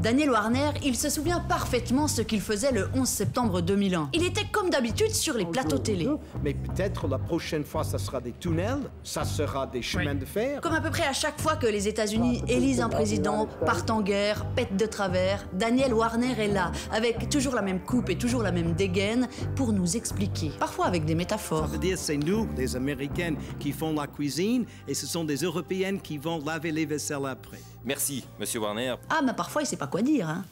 Daniel Warner, il se souvient parfaitement ce qu'il faisait le 11 septembre 2001. Il était comme d'habitude sur les plateaux télé. Mais peut-être la prochaine fois, ça sera des tunnels, ça sera des chemins de fer. Comme à peu près à chaque fois que les États-Unis élisent un président, partent en guerre, pètent de travers, Daniel Warner est là, avec toujours la même coupe et toujours la même dégaine, pour nous expliquer, parfois avec des métaphores. Ça veut dire c'est nous, les Américaines, qui font la cuisine, et ce sont des Européennes qui vont laver les vaisselles après. Merci, Monsieur Warner. Ah, mais parfois il sait pas quoi dire, hein.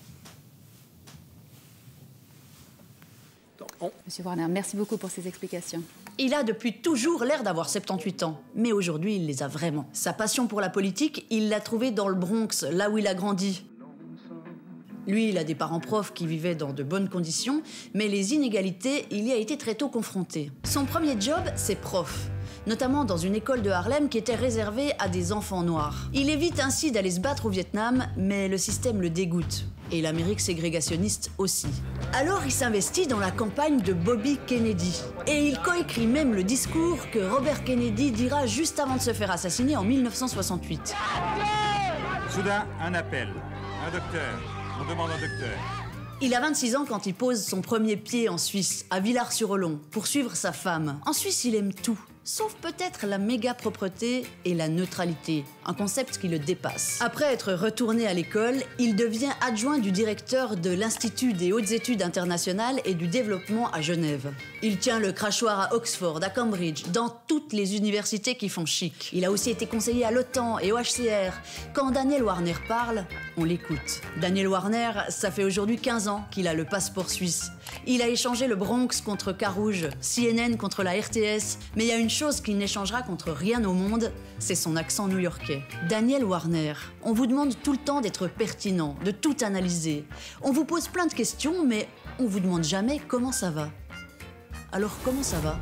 Monsieur Warner, merci beaucoup pour ces explications. Il a depuis toujours l'air d'avoir 78 ans, mais aujourd'hui il les a vraiment. Sa passion pour la politique, il l'a trouvée dans le Bronx, là où il a grandi. Lui, il a des parents profs qui vivaient dans de bonnes conditions, mais les inégalités, il y a été très tôt confronté. Son premier job, c'est prof, notamment dans une école de Harlem qui était réservée à des enfants noirs. Il évite ainsi d'aller se battre au Vietnam, mais le système le dégoûte. Et l'Amérique ségrégationniste aussi. Alors il s'investit dans la campagne de Bobby Kennedy. Et il coécrit même le discours que Robert Kennedy dira juste avant de se faire assassiner en 1968. Soudain, un appel. Un docteur. On demande un docteur. Il a 26 ans quand il pose son premier pied en Suisse, à Villars-sur-Olon, pour suivre sa femme. En Suisse, il aime tout, sauf peut-être la méga propreté et la neutralité, un concept qui le dépasse. Après être retourné à l'école, il devient adjoint du directeur de l'Institut des hautes études internationales et du développement à Genève. Il tient le crachoir à Oxford, à Cambridge, dans toutes les universités qui font chic. Il a aussi été conseiller à l'OTAN et au HCR. Quand Daniel Warner parle, on l'écoute. Daniel Warner, ça fait aujourd'hui 15 ans qu'il a le passeport suisse. Il a échangé le Bronx contre Carouge, CNN contre la RTS, mais il y a une chose qu'il n'échangera contre rien au monde, c'est son accent new-yorkais. Daniel Warner, on vous demande tout le temps d'être pertinent, de tout analyser. On vous pose plein de questions, mais on vous demande jamais comment ça va. Alors comment ça va ?